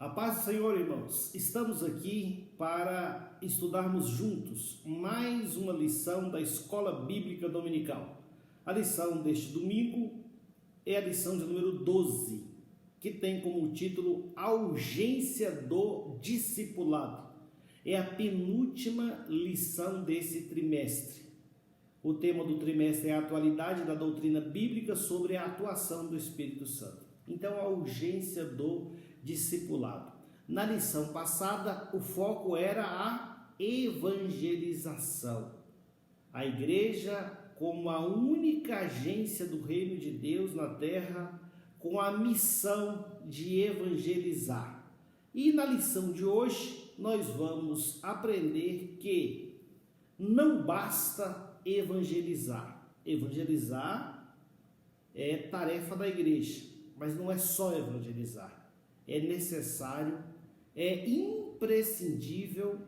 A paz do Senhor, irmãos. Estamos aqui para estudarmos juntos mais uma lição da Escola Bíblica Dominical. A lição deste domingo é a lição de número 12, que tem como título A Urgência do Discipulado. É a penúltima lição desse trimestre. O tema do trimestre é a atualidade da doutrina bíblica sobre a atuação do Espírito Santo. Então, a urgência do discipulado. Na lição passada, o foco era a evangelização. A igreja como a única agência do reino de Deus na terra, com a missão de evangelizar. E na lição de hoje, nós vamos aprender que não basta evangelizar. Evangelizar é tarefa da igreja, mas não é só evangelizar. É necessário, é imprescindível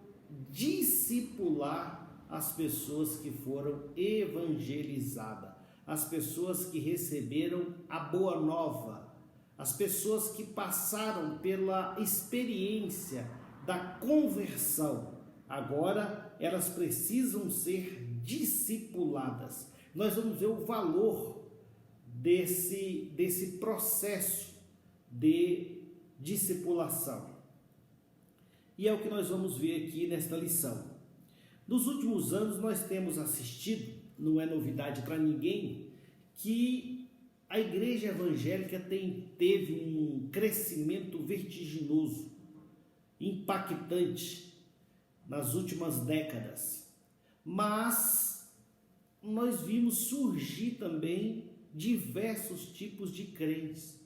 discipular as pessoas que foram evangelizadas, as pessoas que receberam a boa nova, as pessoas que passaram pela experiência da conversão. Agora elas precisam ser discipuladas. Nós vamos ver o valor desse processo de discipulação. E é o que nós vamos ver aqui nesta lição. Nos últimos anos nós temos assistido, não é novidade para ninguém, que a igreja evangélica teve um crescimento vertiginoso, impactante nas últimas décadas. Mas nós vimos surgir também diversos tipos de crentes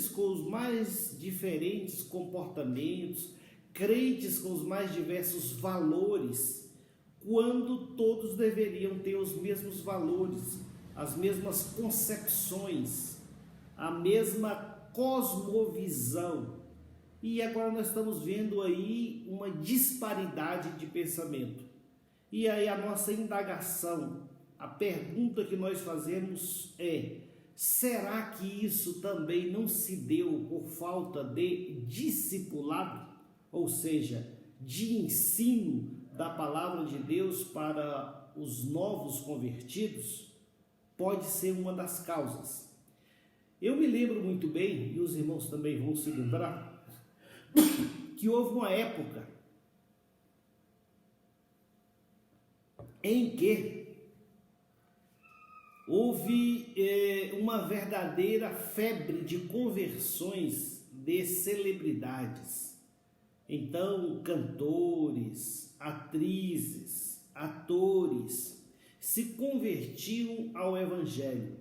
com os mais diferentes comportamentos, crentes com os mais diversos valores, quando todos deveriam ter os mesmos valores, as mesmas concepções, a mesma cosmovisão. E agora nós estamos vendo aí uma disparidade de pensamento. E aí a nossa indagação, a pergunta que nós fazemos é: será que isso também não se deu por falta de discipulado? Ou seja, de ensino da palavra de Deus para os novos convertidos? Pode ser uma das causas. Eu me lembro muito bem, e os irmãos também vão se lembrar, que houve uma época em que houve uma verdadeira febre de conversões de celebridades. Então, cantores, atrizes, atores se convertiam ao Evangelho.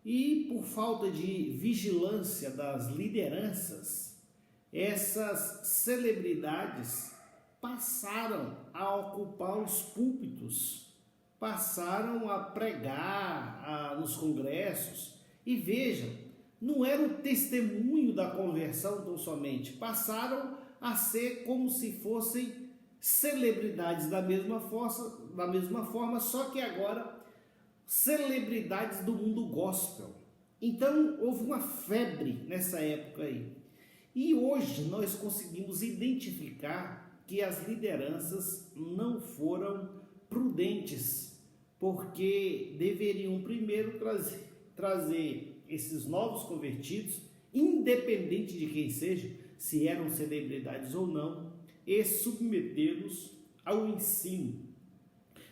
E por falta de vigilância das lideranças, essas celebridades passaram a ocupar os púlpitos, passaram a pregar nos congressos. E vejam, não era o testemunho da conversão tão somente, passaram a ser como se fossem celebridades da mesma forma, só que agora celebridades do mundo gospel. Então houve uma febre nessa época aí. E hoje nós conseguimos identificar que as lideranças não foram prudentes, porque deveriam primeiro trazer esses novos convertidos, independente de quem seja, se eram celebridades ou não, e submetê-los ao ensino,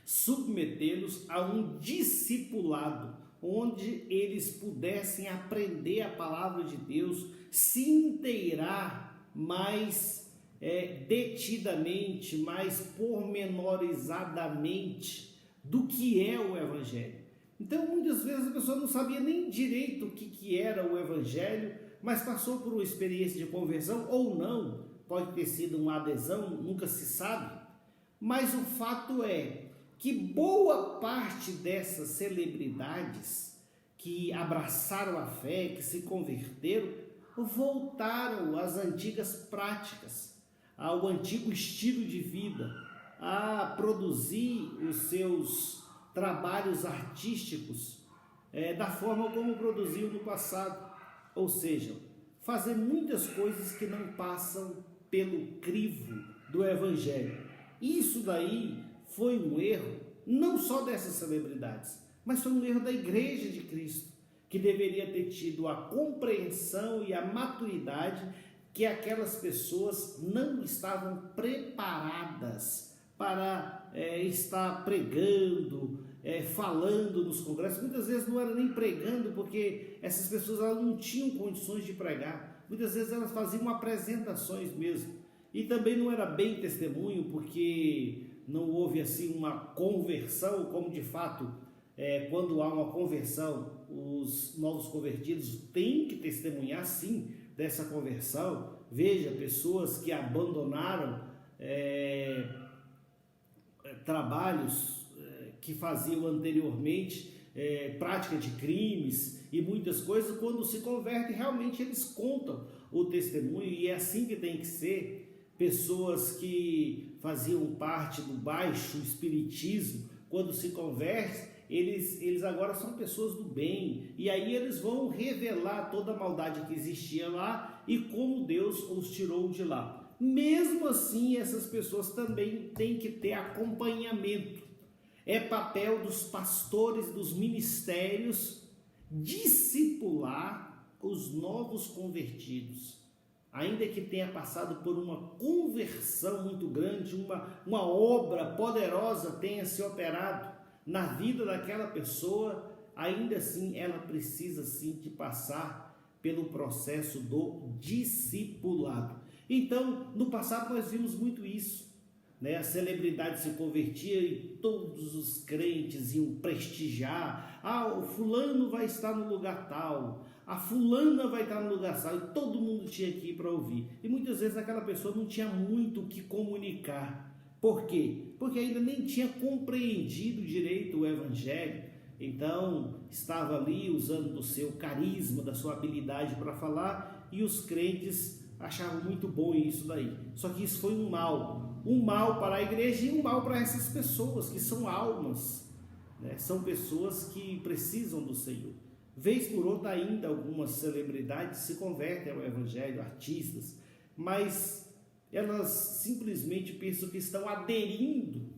submetê-los a um discipulado, onde eles pudessem aprender a palavra de Deus, se inteirar mais detidamente, mais pormenorizadamente do que é o Evangelho. Então, muitas vezes a pessoa não sabia nem direito o que era o Evangelho, mas passou por uma experiência de conversão ou não, pode ter sido uma adesão, nunca se sabe. Mas o fato é que boa parte dessas celebridades que abraçaram a fé, que se converteram, voltaram às antigas práticas, ao antigo estilo de vida, a produzir os seus trabalhos artísticos da forma como produziam no passado. Ou seja, fazer muitas coisas que não passam pelo crivo do Evangelho. Isso daí foi um erro, não só dessas celebridades, mas foi um erro da Igreja de Cristo, que deveria ter tido a compreensão e a maturidade que aquelas pessoas não estavam preparadas para estar pregando, falando nos congressos. Muitas vezes não era nem pregando, porque essas pessoas elas não tinham condições de pregar. Muitas vezes elas faziam apresentações mesmo. E também não era bem testemunho, porque não houve assim uma conversão, como de fato, quando há uma conversão, os novos convertidos têm que testemunhar sim dessa conversão. Veja, pessoas que abandonaram trabalhos que faziam anteriormente, prática de crimes e muitas coisas, quando se convertem, realmente eles contam o testemunho, e é assim que tem que ser. Pessoas que faziam parte do baixo espiritismo, quando se convertem, eles agora são pessoas do bem, e aí eles vão revelar toda a maldade que existia lá e como Deus os tirou de lá. Mesmo assim, essas pessoas também têm que ter acompanhamento. É papel dos pastores, dos ministérios, discipular os novos convertidos, ainda que tenha passado por uma conversão muito grande, uma obra poderosa tenha se operado na vida daquela pessoa, ainda assim ela precisa sim de passar pelo processo do discipulado. Então, no passado nós vimos muito isso, né? A celebridade se convertia e todos os crentes iam prestigiar. O fulano vai estar no lugar tal, a fulana vai estar no lugar tal, e todo mundo tinha que ir para ouvir. E muitas vezes aquela pessoa não tinha muito o que comunicar. Por quê? Porque ainda nem tinha compreendido direito o Evangelho. Então, estava ali usando do seu carisma, da sua habilidade para falar, e os crentes achavam muito bom isso daí. Só que isso foi um mal para a igreja e um mal para essas pessoas, que são almas, né? São pessoas que precisam do Senhor. Vez por outra ainda algumas celebridades se convertem ao Evangelho, artistas, mas elas simplesmente pensam que estão aderindo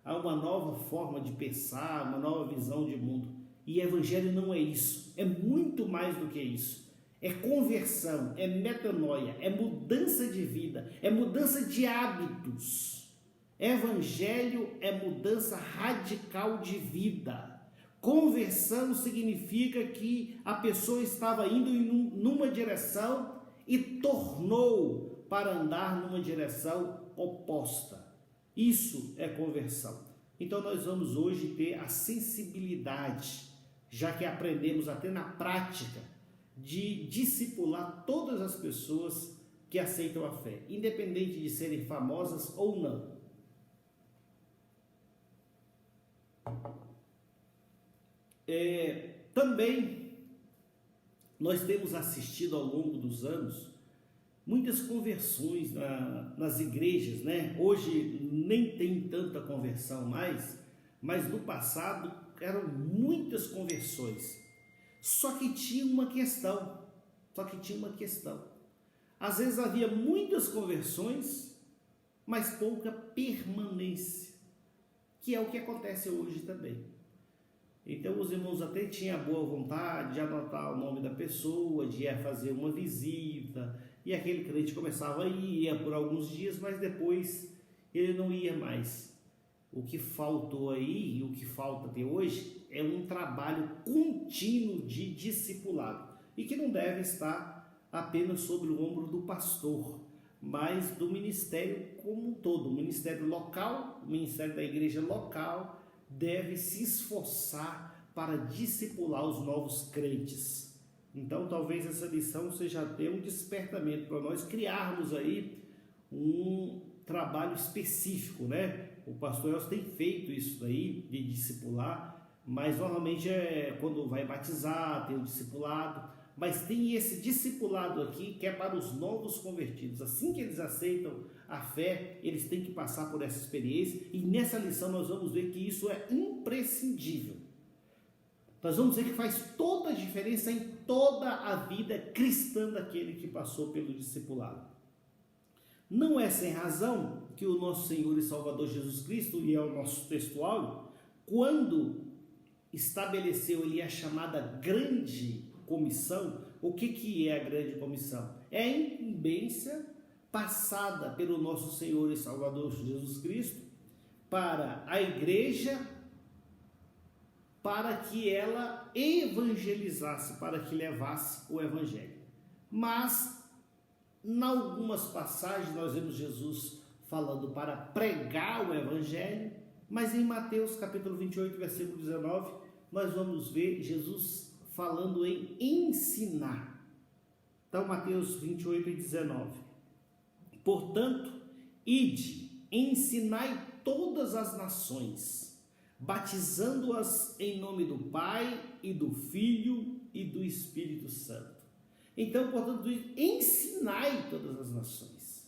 a uma nova forma de pensar, uma nova visão de mundo. E Evangelho não é isso, é muito mais do que isso. É conversão, é metanoia, é mudança de vida, é mudança de hábitos. Evangelho é mudança radical de vida. Conversão significa que a pessoa estava indo numa direção e tornou para andar numa direção oposta. Isso é conversão. Então nós vamos hoje ter a sensibilidade, já que aprendemos até na prática, de discipular todas as pessoas que aceitam a fé, independente de serem famosas ou não. Também nós temos assistido ao longo dos anos muitas conversões nas igrejas, né? Hoje nem tem tanta conversão mais, mas no passado eram muitas conversões. Só que tinha uma questão. Às vezes havia muitas conversões, mas pouca permanência, que é o que acontece hoje também. Então os irmãos até tinham a boa vontade de anotar o nome da pessoa, de ir fazer uma visita, e aquele crente começava a ir, ia por alguns dias, mas depois ele não ia mais. O que faltou aí, e o que falta até hoje, é um trabalho contínuo de discipulado, e que não deve estar apenas sobre o ombro do pastor, mas do ministério como um todo. O ministério local, o ministério da igreja local, deve se esforçar para discipular os novos crentes. Então talvez essa lição seja até um despertamento para nós criarmos aí um trabalho específico, né? O pastor Elcio tem feito isso daí, de discipular, mas normalmente quando vai batizar, tem o discipulado, mas tem esse discipulado aqui que é para os novos convertidos. Assim que eles aceitam a fé, eles têm que passar por essa experiência, e nessa lição nós vamos ver que isso é imprescindível. Nós vamos ver que faz toda a diferença em toda a vida cristã daquele que passou pelo discipulado. Não é sem razão que o nosso Senhor e Salvador Jesus Cristo, e é o nosso textual, quando estabeleceu ele a chamada grande comissão. O que é a grande comissão? É a incumbência passada pelo nosso Senhor e Salvador Jesus Cristo para a igreja, para que ela evangelizasse, para que levasse o evangelho. Mas, em algumas passagens, nós vemos Jesus falando para pregar o evangelho, mas em Mateus capítulo 28, versículo 19, nós vamos ver Jesus falando em ensinar. Então, Mateus 28 e 19. Portanto, ide, ensinai todas as nações, batizando-as em nome do Pai e do Filho e do Espírito Santo. Então, portanto, ensinai todas as nações.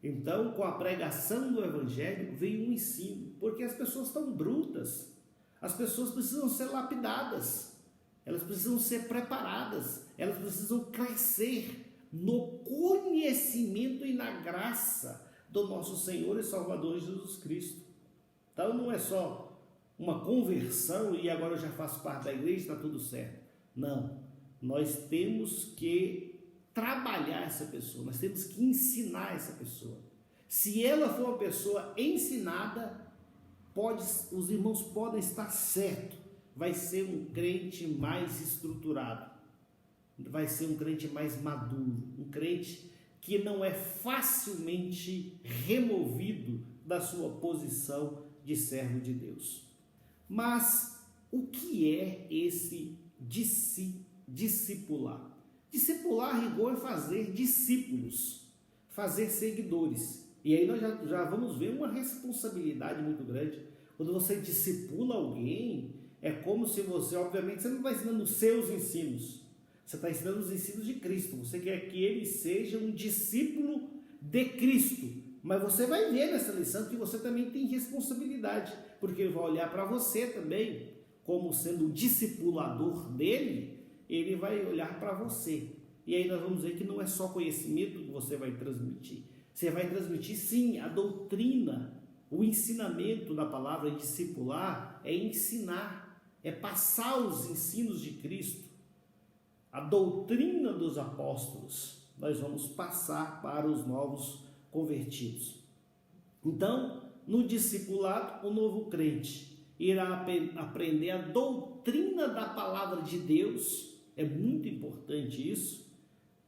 Então, com a pregação do Evangelho, veio um ensino, porque as pessoas estão brutas, as pessoas precisam ser lapidadas, elas precisam ser preparadas, elas precisam crescer no conhecimento e na graça do nosso Senhor e Salvador Jesus Cristo. Então não é só uma conversão e agora eu já faço parte da igreja, está tudo certo. Não, nós temos que trabalhar essa pessoa, nós temos que ensinar essa pessoa. Se ela for uma pessoa ensinada, os irmãos podem estar certos, vai ser um crente mais estruturado, vai ser um crente mais maduro, um crente que não é facilmente removido da sua posição de servo de Deus. Mas o que é esse discipular? Discipular, a rigor, é fazer discípulos, fazer seguidores. E aí nós já vamos ver uma responsabilidade muito grande. Quando você discipula alguém, é como se você, obviamente, você não vai ensinando os seus ensinos, você está ensinando os ensinos de Cristo. Você quer que ele seja um discípulo de Cristo. Mas você vai ver nessa lição que você também tem responsabilidade, porque ele vai olhar para você também, como sendo o discipulador dele, ele vai olhar para você. E aí nós vamos ver que não é só conhecimento que você vai transmitir. Você vai transmitir, sim, a doutrina, o ensinamento da palavra discipular é ensinar, é passar os ensinos de Cristo. A doutrina dos apóstolos, nós vamos passar para os novos convertidos. Então, no discipulado, o novo crente irá aprender a doutrina da palavra de Deus. É muito importante isso,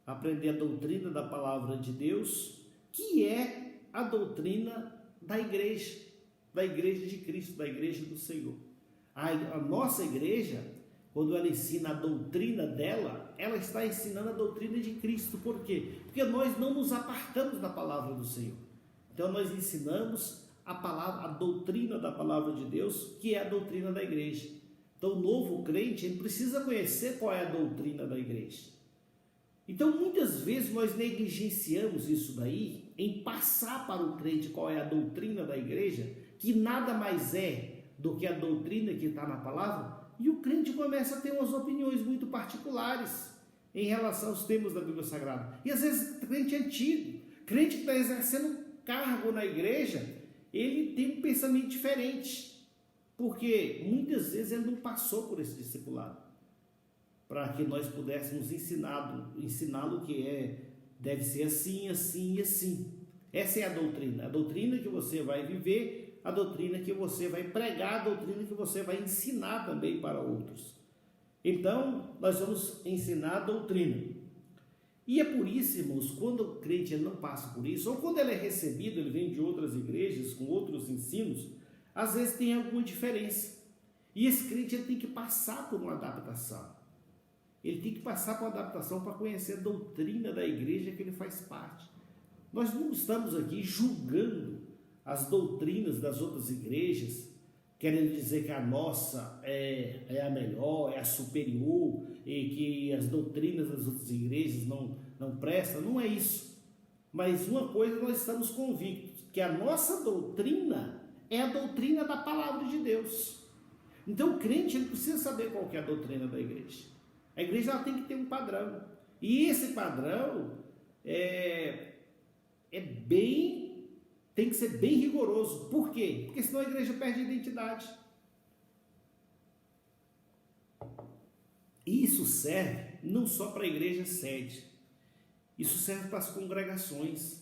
aprender a doutrina da palavra de Deus, que é a doutrina da igreja de Cristo, da igreja do Senhor. A nossa igreja, quando ela ensina a doutrina dela, ela está ensinando a doutrina de Cristo. Por quê? Porque nós não nos apartamos da palavra do Senhor. Então nós ensinamos a doutrina da palavra de Deus, que é a doutrina da igreja. Então o novo crente, ele precisa conhecer qual é a doutrina da igreja. Então muitas vezes nós negligenciamos isso daí, em passar para o crente qual é a doutrina da igreja, que nada mais é do que a doutrina que está na palavra. E o crente começa a ter umas opiniões muito particulares em relação aos temas da Bíblia Sagrada. E às vezes crente antigo, crente que está exercendo cargo na igreja, ele tem um pensamento diferente, porque muitas vezes ele não passou por esse discipulado, para que nós pudéssemos ensiná-lo que deve ser assim, assim e assim. Essa é a doutrina que você vai viver, a doutrina que você vai pregar, a doutrina que você vai ensinar também para outros. Então, nós vamos ensinar a doutrina. E é por isso, irmãos, quando o crente não passa por isso, ou quando ele é recebido, ele vem de outras igrejas, com outros ensinos, às vezes tem alguma diferença. E esse crente ele tem que passar por uma adaptação. Ele tem que passar por uma adaptação para conhecer a doutrina da igreja que ele faz parte. Nós não estamos aqui julgando as doutrinas das outras igrejas, querendo dizer que a nossa é a melhor, é a superior, e que as doutrinas das outras igrejas não prestam. Não é isso. Mas uma coisa nós estamos convictos, que a nossa doutrina é a doutrina da palavra de Deus. Então o crente ele precisa saber qual que é a doutrina da igreja. A igreja ela tem que ter um padrão. E esse padrão tem que ser bem rigoroso. Por quê? Porque senão a igreja perde a identidade. Isso serve não só para a igreja sede, isso serve para as congregações.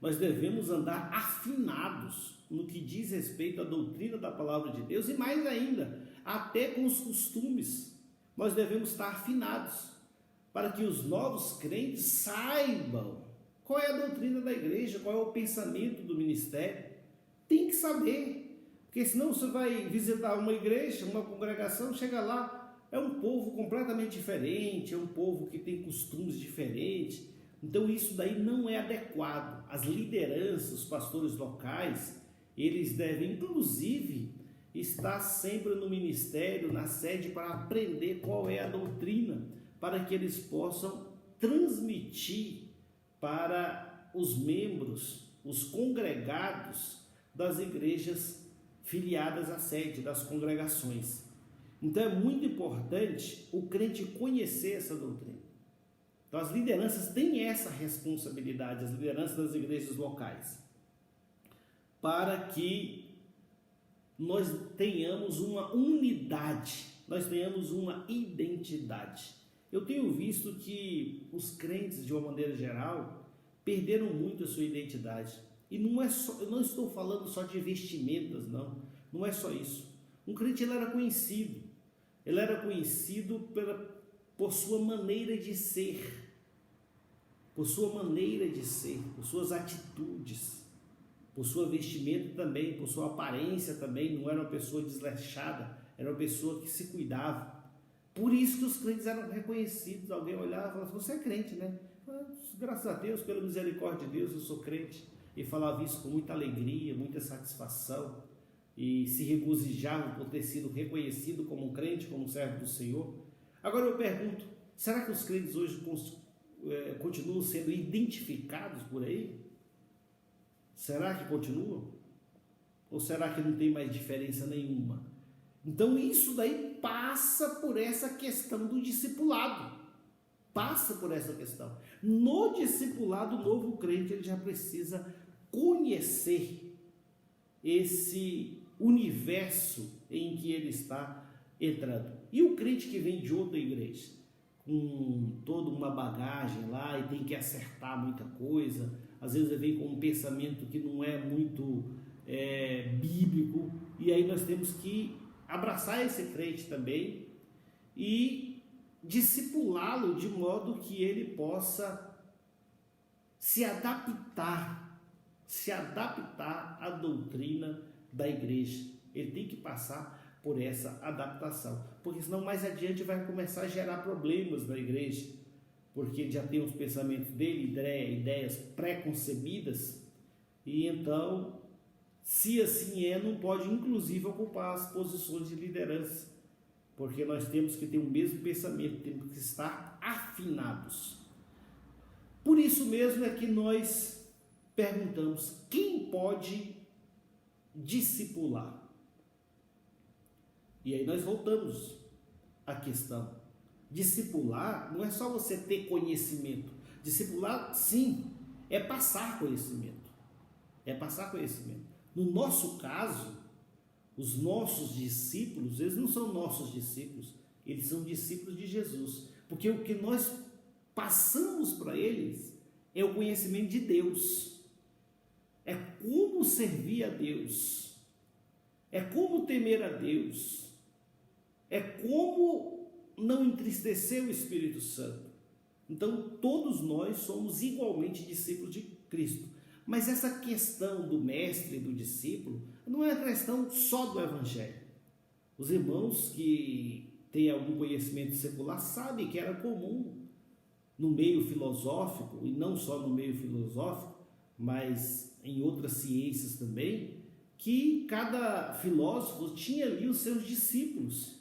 Nós devemos andar afinados no que diz respeito à doutrina da palavra de Deus e mais ainda, até com os costumes. Nós devemos estar afinados para que os novos crentes saibam qual é a doutrina da igreja, qual é o pensamento do ministério. Tem que saber, porque senão você vai visitar uma igreja, uma congregação, chega lá, é um povo completamente diferente, é um povo que tem costumes diferentes. Então isso daí não é adequado. As lideranças, os pastores locais, eles devem inclusive estar sempre no ministério, na sede, para aprender qual é a doutrina, para que eles possam transmitir para os membros, os congregados das igrejas filiadas à sede, das congregações. Então é muito importante o crente conhecer essa doutrina. Então as lideranças têm essa responsabilidade, as lideranças das igrejas locais, para que nós tenhamos uma unidade, nós tenhamos uma identidade. Eu tenho visto que os crentes, de uma maneira geral, perderam muito a sua identidade. E não é só, eu não estou falando só de vestimentas, não é só isso. Um crente ele era conhecido por sua maneira de ser, por suas atitudes, por sua vestimenta também, por sua aparência também. Não era uma pessoa desleixada, era uma pessoa que se cuidava. Por isso que os crentes eram reconhecidos. Alguém olhava e falava: você é crente, né? Graças a Deus, pela misericórdia de Deus, eu sou crente. E falava isso com muita alegria, muita satisfação, e se regozijavam por ter sido reconhecido como um crente, como um servo do Senhor. Agora eu pergunto, será que os crentes hoje continuam sendo identificados por aí? Será que continuam? Ou será que não tem mais diferença nenhuma? Então isso daí passa por essa questão do discipulado. Passa por essa questão. No discipulado, o novo crente ele já precisa conhecer esse universo em que ele está entrando. E o crente que vem de outra igreja, com toda uma bagagem lá e tem que acertar muita coisa, às vezes ele vem com um pensamento que não é muito bíblico, e aí nós temos que abraçar esse crente também e discipulá-lo de modo que ele possa se adaptar à doutrina da igreja. Ele tem que passar por essa adaptação, porque senão mais adiante vai começar a gerar problemas na igreja, porque ele já tem os pensamentos dele, ideias pré-concebidas, e então, se assim não pode inclusive ocupar as posições de liderança, porque nós temos que ter o mesmo pensamento, temos que estar afinados. Por isso mesmo é que nós perguntamos: quem pode discipular? E aí nós voltamos à questão. Discipular não é só você ter conhecimento. Discipular, sim, é passar conhecimento. No nosso caso, os nossos discípulos, eles não são nossos discípulos, eles são discípulos de Jesus. Porque o que nós passamos para eles é o conhecimento de Deus. É como servir a Deus. É como temer a Deus. É como não entristecer o Espírito Santo. Então, todos nós somos igualmente discípulos de Cristo. Mas essa questão do mestre e do discípulo não é questão só do Evangelho. Os irmãos que têm algum conhecimento secular sabem que era comum no meio filosófico, e não só no meio filosófico, mas em outras ciências também, que cada filósofo tinha ali os seus discípulos.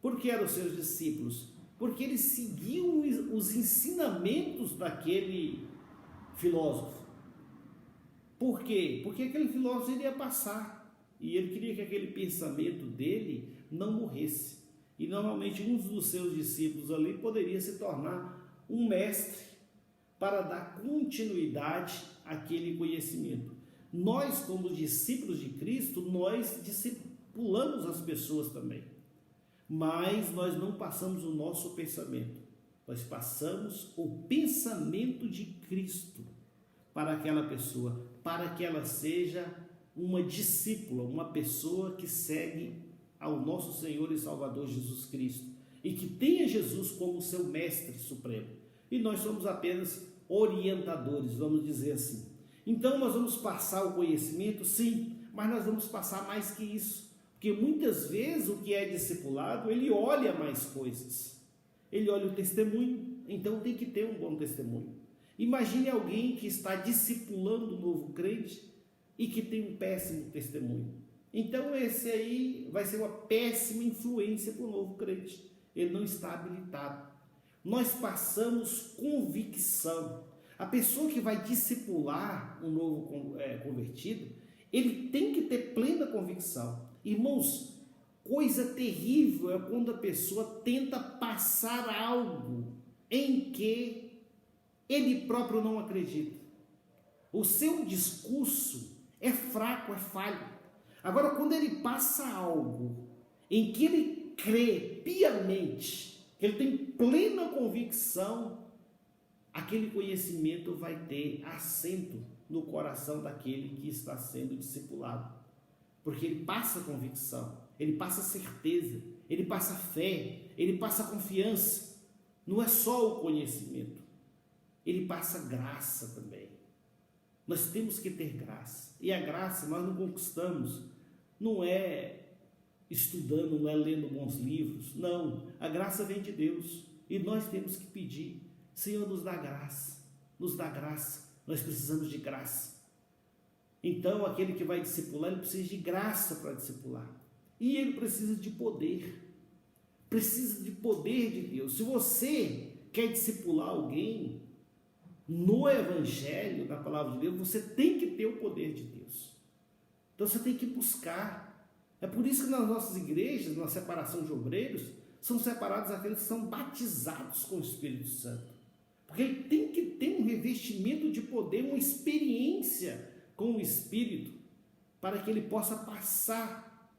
Por que eram os seus discípulos? Porque eles seguiam os ensinamentos daquele filósofo. Por quê? Porque aquele filósofo iria passar, e ele queria que aquele pensamento dele não morresse. E normalmente um dos seus discípulos ali poderia se tornar um mestre para dar continuidade àquele conhecimento. Nós, como discípulos de Cristo, nós discipulamos as pessoas também. Mas nós não passamos o nosso pensamento. Nós passamos o pensamento de Cristo para aquela pessoa, para que ela seja uma discípula, uma pessoa que segue ao nosso Senhor e Salvador Jesus Cristo e que tenha Jesus como seu mestre supremo. E nós somos apenas orientadores, vamos dizer assim. Então nós vamos passar o conhecimento, sim, mas nós vamos passar mais que isso, porque muitas vezes o que é discipulado, ele olha mais coisas, ele olha o testemunho, então tem que ter um bom testemunho. Imagine alguém que está discipulando um novo crente e que tem um péssimo testemunho. Então esse aí vai ser uma péssima influência para o novo crente, ele não está habilitado. Nós passamos convicção. A pessoa que vai discipular um novo convertido, ele tem que ter plena convicção. Irmãos, coisa terrível é quando a pessoa tenta passar algo em que ele próprio não acredita. O seu discurso é fraco, é falho. Agora, quando ele passa algo em que ele crê piamente, ele tem plena convicção, aquele conhecimento vai ter assento no coração daquele que está sendo discipulado, porque ele passa convicção, ele passa certeza, ele passa fé, ele passa confiança. Não é só o conhecimento, ele passa graça também. Nós temos que ter graça, e a graça nós não conquistamos, não é estudando, não é lendo bons livros, não, a graça vem de Deus, e nós temos que pedir: Senhor, nos dá graça, nós precisamos de graça. Então aquele que vai discipular, ele precisa de graça para discipular, e ele precisa de poder de Deus. Se você quer discipular alguém no Evangelho, na Palavra de Deus, você tem que ter o poder de Deus, então você tem que buscar. É por isso que nas nossas igrejas, na separação de obreiros, são separados aqueles que são batizados com o Espírito Santo, porque ele tem que ter um revestimento de poder, uma experiência com o Espírito, para que ele possa passar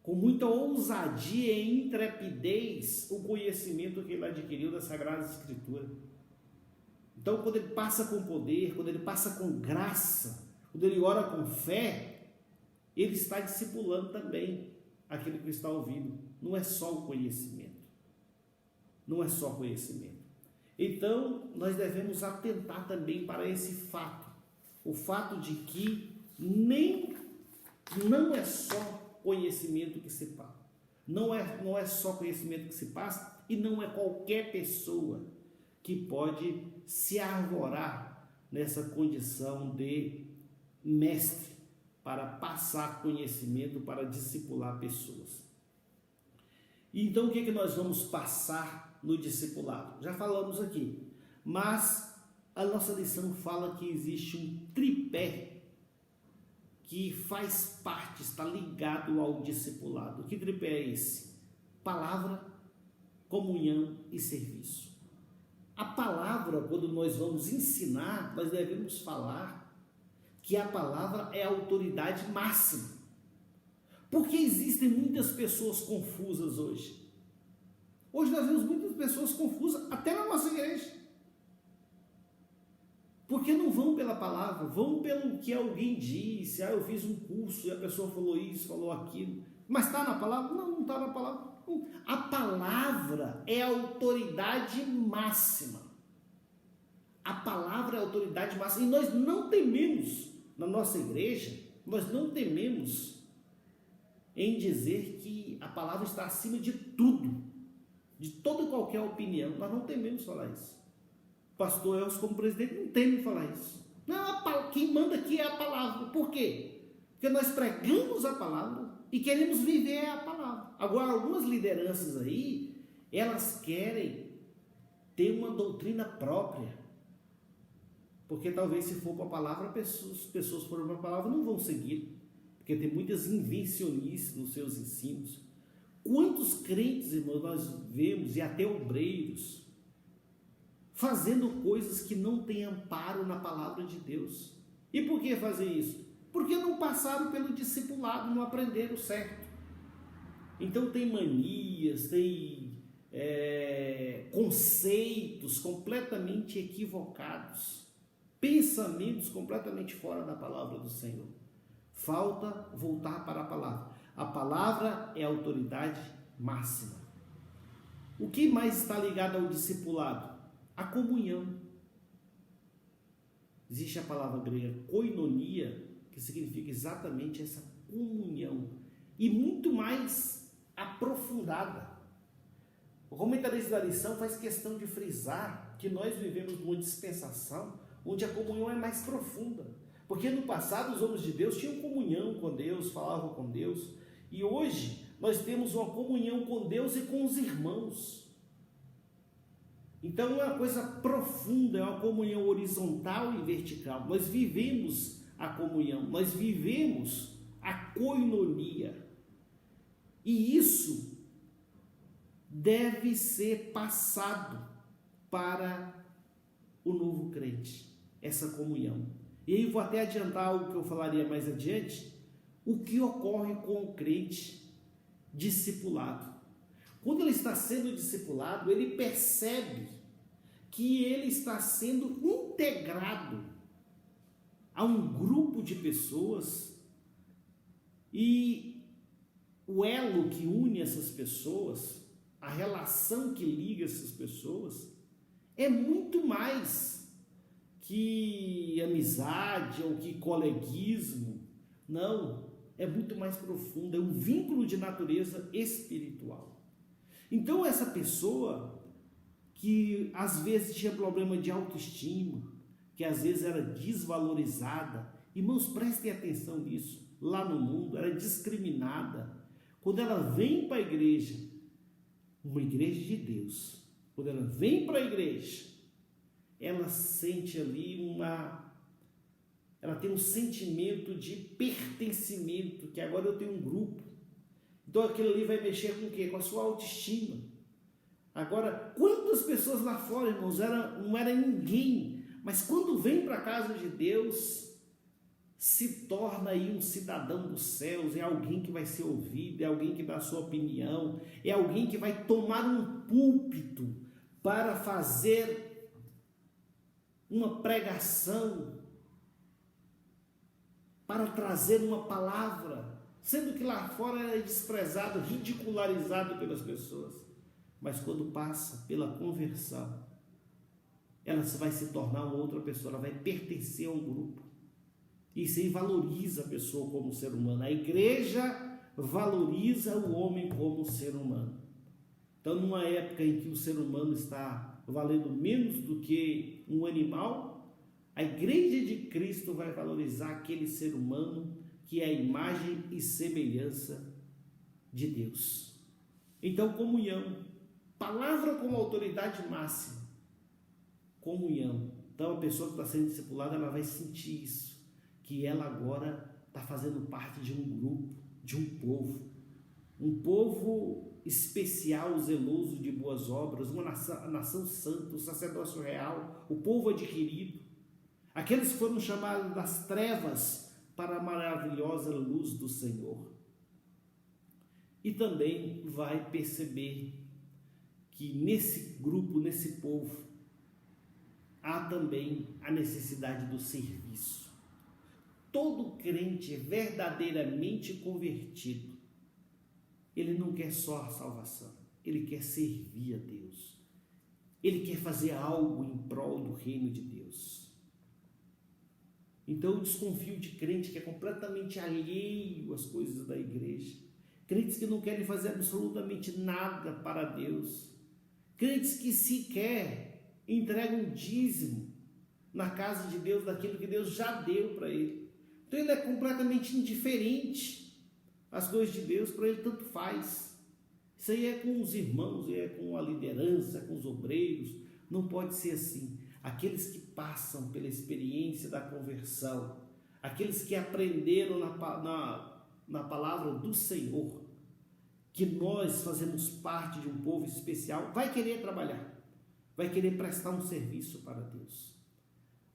com muita ousadia e intrepidez o conhecimento que ele adquiriu das Sagradas Escrituras. Então, quando ele passa com poder, quando ele passa com graça, quando ele ora com fé, ele está discipulando também aquele que está ouvindo. Não é só o conhecimento. Não é só conhecimento. Então, nós devemos atentar também para esse fato. O fato de que não é só conhecimento que se passa. Não é só conhecimento que se passa, e não é qualquer pessoa que pode se arvorar nessa condição de mestre para passar conhecimento, para discipular pessoas. Então, o que é que nós vamos passar no discipulado? Já falamos aqui, mas a nossa lição fala que existe um tripé que faz parte, está ligado ao discipulado. Que tripé é esse? Palavra, comunhão e serviço. A palavra, quando nós vamos ensinar, nós devemos falar que a palavra é a autoridade máxima. Porque existem muitas pessoas confusas hoje. Hoje nós vemos muitas pessoas confusas, até na nossa igreja. Porque não vão pela palavra, vão pelo que alguém disse. Eu fiz um curso e a pessoa falou isso, falou aquilo. Mas está na palavra? Não, não está na palavra. A palavra é a autoridade máxima. A palavra é a autoridade máxima. E nós não tememos, na nossa igreja, nós não tememos em dizer que a palavra está acima de tudo, de toda e qualquer opinião. Nós não tememos falar isso. O pastor Elcio, como presidente, não teme falar isso. Não, quem manda aqui é a palavra. Por quê? Porque nós pregamos a palavra e queremos viver a palavra. Agora, algumas lideranças aí, elas querem ter uma doutrina própria, porque talvez se for para a palavra, as pessoas forem para a palavra não vão seguir, porque tem muitas invencionistas nos seus ensinos. Quantos crentes, irmãos, nós vemos, e até obreiros, fazendo coisas que não têm amparo na palavra de Deus. E por que fazer isso? Porque não passaram pelo discipulado, não aprenderam certo. Então tem manias, tem conceitos completamente equivocados, pensamentos completamente fora da palavra do Senhor. Falta voltar para a palavra. A palavra é a autoridade máxima. O que mais está ligado ao discipulado? A comunhão. Existe a palavra grega koinonia, que significa exatamente essa comunhão, e muito mais aprofundada. O comentarista da lição faz questão de frisar que nós vivemos numa dispensação onde a comunhão é mais profunda, porque no passado os homens de Deus tinham comunhão com Deus, falavam com Deus, e hoje nós temos uma comunhão com Deus e com os irmãos. Então é uma coisa profunda, é uma comunhão horizontal e vertical. Nós vivemos a comunhão, nós vivemos a koinonia. E isso deve ser passado para o novo crente, essa comunhão. E aí vou até adiantar algo que eu falaria mais adiante, o que ocorre com o crente discipulado. Quando ele está sendo discipulado, ele percebe que ele está sendo integrado a um grupo de pessoas, e o elo que une essas pessoas, a relação que liga essas pessoas, é muito mais que amizade ou que coleguismo. Não, é muito mais profundo, é um vínculo de natureza espiritual. Então essa pessoa que às vezes tinha problema de autoestima, que às vezes era desvalorizada, irmãos, prestem atenção nisso, lá no mundo era discriminada. Quando ela vem para a igreja, uma igreja de Deus, quando ela vem para a igreja, ela sente ali ela tem um sentimento de pertencimento, que agora eu tenho um grupo. Então aquilo ali vai mexer com o quê? Com a sua autoestima. Agora, quantas pessoas lá fora, irmãos, não era ninguém, mas quando vem para a casa de Deus, se torna aí um cidadão dos céus, é alguém que vai ser ouvido, é alguém que dá a sua opinião, é alguém que vai tomar um púlpito para fazer uma pregação, para trazer uma palavra, sendo que lá fora é desprezado, ridicularizado pelas pessoas. Mas quando passa pela conversão, ela vai se tornar uma outra pessoa, ela vai pertencer a um grupo. Isso aí valoriza a pessoa como ser humano. A igreja valoriza o homem como ser humano. Então, numa época em que o ser humano está valendo menos do que um animal, a igreja de Cristo vai valorizar aquele ser humano que é a imagem e semelhança de Deus. Então, comunhão. Palavra como autoridade máxima. Comunhão. Então, a pessoa que está sendo discipulada, ela vai sentir isso, que ela agora está fazendo parte de um grupo, de um povo especial, zeloso de boas obras, uma nação santa, o sacerdócio real, o povo adquirido, aqueles que foram chamados das trevas para a maravilhosa luz do Senhor. E também vai perceber que nesse grupo, nesse povo, há também a necessidade do serviço. Todo crente verdadeiramente convertido, ele não quer só a salvação, ele quer servir a Deus, ele quer fazer algo em prol do reino de Deus. Então eu desconfio de crente que é completamente alheio às coisas da igreja, crentes que não querem fazer absolutamente nada para Deus, crentes que sequer entregam dízimo na casa de Deus, daquilo que Deus já deu para ele. Então ele é completamente indiferente às coisas de Deus, para ele tanto faz. Isso aí é com os irmãos, é com a liderança, com os obreiros. Não pode ser assim. Aqueles que passam pela experiência da conversão, aqueles que aprenderam na palavra do Senhor, que nós fazemos parte de um povo especial, vai querer trabalhar, vai querer prestar um serviço para Deus.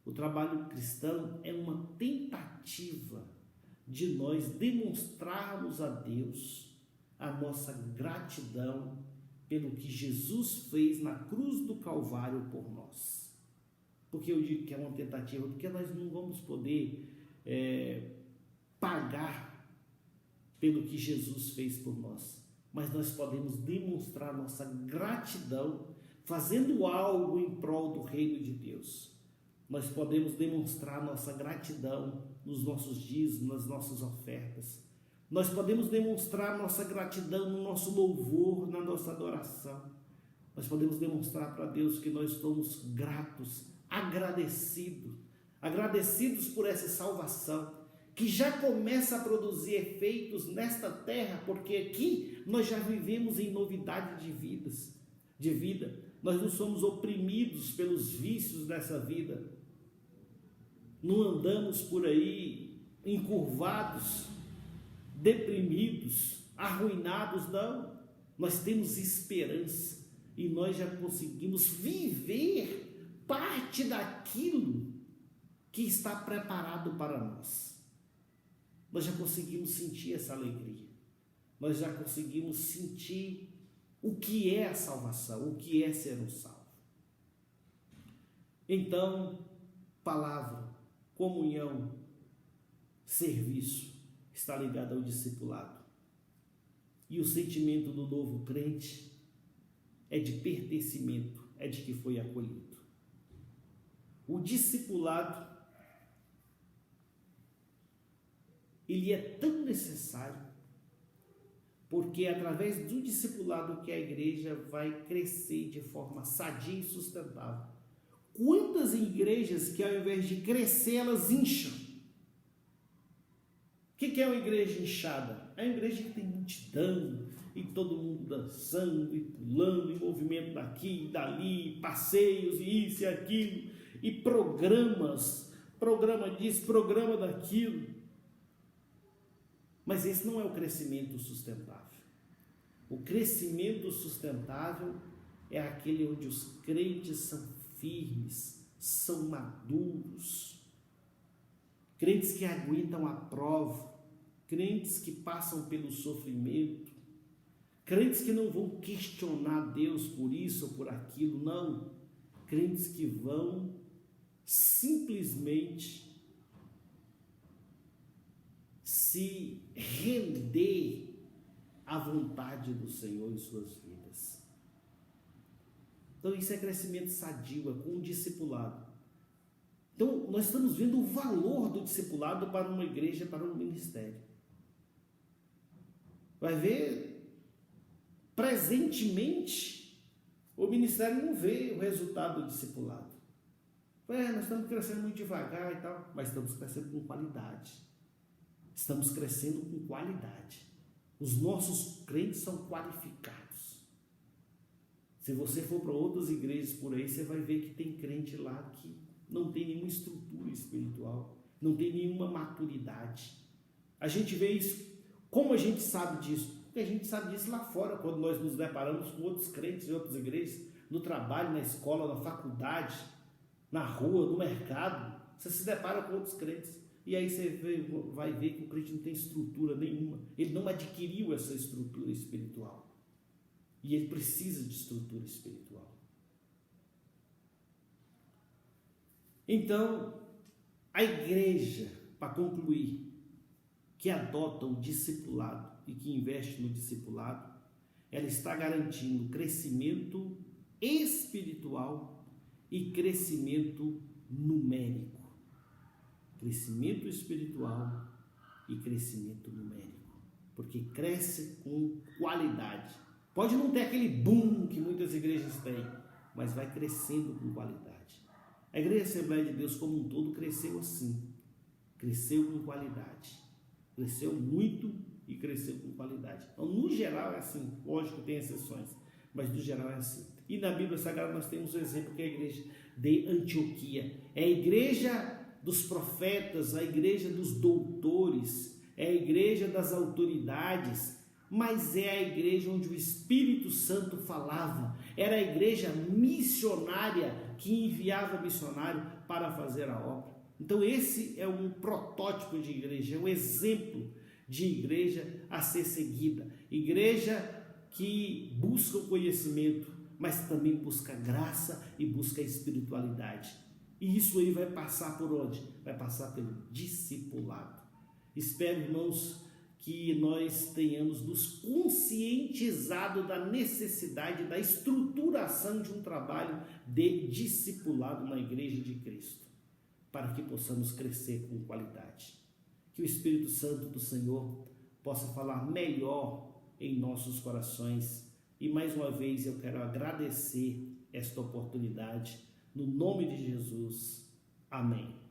O trabalho cristão é uma tentativa de nós demonstrarmos a Deus a nossa gratidão pelo que Jesus fez na cruz do Calvário por nós. Porque eu digo que é uma tentativa, porque nós não vamos poder pagar pelo que Jesus fez por nós, mas nós podemos demonstrar nossa gratidão fazendo algo em prol do reino de Deus. Nós podemos demonstrar nossa gratidão nos nossos dízimos, nas nossas ofertas. Nós podemos demonstrar nossa gratidão no nosso louvor, na nossa adoração. Nós podemos demonstrar para Deus que nós somos gratos, agradecidos por essa salvação, que já começa a produzir efeitos nesta terra, porque aqui nós já vivemos em novidade de vida. Nós não somos oprimidos pelos vícios dessa vida, não andamos por aí encurvados, deprimidos, arruinados, não. Nós temos esperança e nós já conseguimos viver parte daquilo que está preparado para nós. Nós já conseguimos sentir essa alegria, nós já conseguimos sentir o que é a salvação, o que é ser um salvo. Então, palavra, comunhão, serviço está ligado ao discipulado. E o sentimento do novo crente é de pertencimento, é de que foi acolhido. O discipulado, ele é tão necessário, porque é através do discipulado que a igreja vai crescer de forma sadia e sustentável. Quantas igrejas que ao invés de crescer, elas incham? O que é uma igreja inchada? É uma igreja que tem multidão, e todo mundo dançando, e pulando, e movimento daqui e dali, passeios, e isso e aquilo, e programa disso, programa daquilo. Mas esse não é o crescimento sustentável. O crescimento sustentável é aquele onde os crentes são firmes, são maduros, crentes que aguentam a prova, crentes que passam pelo sofrimento, crentes que não vão questionar Deus por isso ou por aquilo, não, crentes que vão simplesmente se render à vontade do Senhor em suas vidas. Então isso é crescimento sadio, é com o discipulado. Então nós estamos vendo o valor do discipulado para uma igreja, para um ministério. Vai ver, presentemente, o ministério não vê o resultado do discipulado. Nós estamos crescendo muito devagar e tal, mas estamos crescendo com qualidade. Estamos crescendo com qualidade. Os nossos crentes são qualificados. Se você for para outras igrejas por aí, você vai ver que tem crente lá que não tem nenhuma estrutura espiritual, não tem nenhuma maturidade. A gente vê isso. Como a gente sabe disso? Porque a gente sabe disso lá fora, quando nós nos deparamos com outros crentes em outras igrejas, no trabalho, na escola, na faculdade, na rua, no mercado. Você se depara com outros crentes. E aí você vai ver que o crente não tem estrutura nenhuma. Ele não adquiriu essa estrutura espiritual. E ele precisa de estrutura espiritual. Então, a igreja, para concluir, que adota o discipulado e que investe no discipulado, ela está garantindo crescimento espiritual e crescimento numérico. Crescimento espiritual e crescimento numérico, porque cresce com qualidade. Pode não ter aquele boom que muitas igrejas têm, mas vai crescendo com qualidade. A Igreja Assembleia de Deus como um todo cresceu assim, cresceu com qualidade, cresceu muito e cresceu com qualidade. Então, no geral é assim, lógico que tem exceções, mas no geral é assim. E na Bíblia Sagrada nós temos o exemplo que é a igreja de Antioquia, é a igreja dos profetas, a igreja dos doutores, é a igreja das autoridades, mas é a igreja onde o Espírito Santo falava. Era a igreja missionária que enviava missionário para fazer a obra. Então esse é um protótipo de igreja, é um exemplo de igreja a ser seguida. Igreja que busca o conhecimento, mas também busca graça e busca espiritualidade. E isso aí vai passar por onde? Vai passar pelo discipulado. Espero, irmãos, que nós tenhamos nos conscientizado da necessidade da estruturação de um trabalho de discipulado na Igreja de Cristo, para que possamos crescer com qualidade. Que o Espírito Santo do Senhor possa falar melhor em nossos corações. E mais uma vez eu quero agradecer esta oportunidade. No nome de Jesus. Amém.